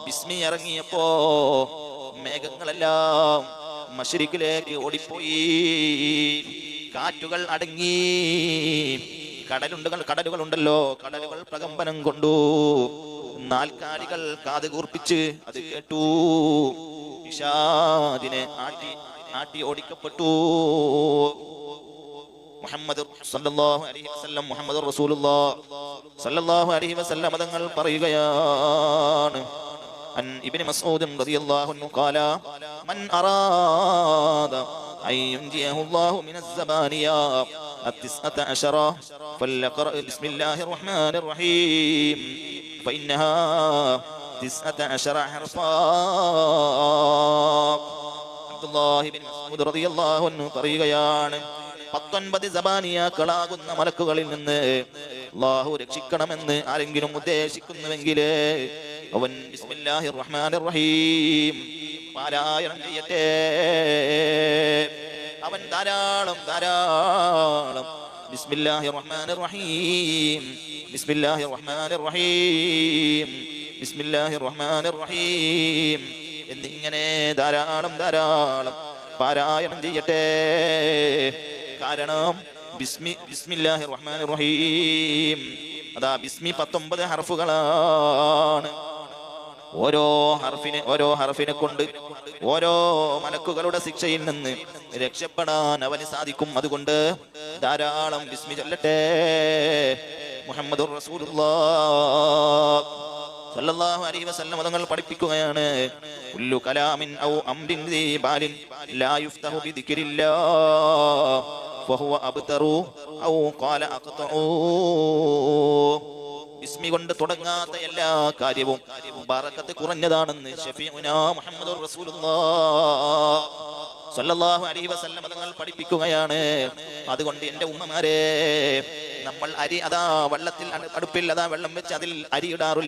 ബിസ്മി ഇറങ്ങിയപ്പോ മേഘങ്ങളെല്ലാം മശ്രിക്കിലേക്ക് ഓടിപ്പോയി. കാറ്റുകൾ അടങ്ങി. കടലുകളുണ്ടല്ലോ, കടലുകൾ പ്രകമ്പനം കൊണ്ടു. നാൽക്കാലികൾ കാത് കൂർപ്പിച്ച് അത് കേട്ടു. പിശാചിനെ ആട്ടി ഓടിക്കപ്പെട്ടു. മുഹമ്മദ് സല്ലല്ലാഹു അലൈഹി വസല്ലം, മുഹമ്മദ് റസൂലുള്ളാഹി സല്ലല്ലാഹു അലൈഹി വസല്ലം തങ്ങൾ പറയുകയാണ്, അൻ ഇബ്നു മസ്ഊദ് റളിയല്ലാഹു അൻഹു ഖാല മൻ അറാദ അൻ യുൻജിയഹു അല്ലാഹു മിനസ് സബാനിയ التسعة فليقرأ بسم الله الرحمن الرحيم فإنها 19 حرفا. അബ്ദുല്ലാഹി ഇബ്നു മസ്ഊദ് റളിയല്ലാഹു അൻഹു പറയുകയാണ്, 19 സബാനിയാക്കളാകുന്ന മലക്കുകളിൽ നിന്ന് അല്ലാഹു രക്ഷിക്കണമെന്ന് ആരെങ്കിലും ഉദ്ദേശിക്കുന്നുവെങ്കിൽ അവൻ ബിസ്മില്ലാഹിർ റഹ്മാനിർ റഹീം പാരായണം ചെയ്യട്ടെ. അവൻ ധാരാളം ബിസ്മില്ലാഹിർ റഹ്മാനിർ റഹീം, ബിസ്മില്ലാഹിർ റഹ്മാനിർ റഹീം, ബിസ്മില്ലാഹിർ റഹ്മാനിർ റഹീം എന്നിങ്ങനെ ധാരാളം പാരായണം ചെയ്യട്ടെ. കാരണം ബിസ്മില്ലാഹിർ റഹ്മാനിർ റഹീം, അതാ ബിസ്മി 19 ഹർഫുകളാണ്. ഓരോ ഹർഫിനെ കൊണ്ട് ഓരോ മലക്കുകളുടെ ശിക്ഷയിൽ നിന്ന് രക്ഷപ്പെടാൻ അവന് സാധിക്കും. അതുകൊണ്ട് ധാരാളം ബിസ്മി ചൊല്ലട്ടെ. മുഹമ്മദുർ റസൂലുള്ളാഹി സല്ലല്ലാഹു അലൈഹി വസല്ലം തങ്ങൾ പഠിപ്പിക്കുകയാണ്, കുല്ലു കലാമിൻ ഔ അംരിൻ ദീ ബാലിൻ ലാ യുഫ്തഹു ബിദിക്രില്ലാഹ് ഫഹുവ അബ്തറു ഔ ഖാല അഖ്തഉ. ബിസ്മി കൊണ്ട് തുടങ്ങാത്ത എല്ലാ കാര്യവും ബറക്കത്ത് കുറഞ്ഞതാണെന്ന് ശഫീഉനാ മുഹമ്മദുർ റസൂലുള്ളാഹി സല്ലല്ലാഹു അലൈഹി വസല്ലം തങ്ങൾ പഠിപ്പിക്കുകയാണ്. അതുകൊണ്ട് എൻ്റെ ഉമ്മമാരെ, നമ്മൾ അരി അതാ വെള്ളത്തിൽ അടുപ്പിൽ അതാ വെള്ളം വെച്ച് അതിൽ അരി ഇടാറില്ല.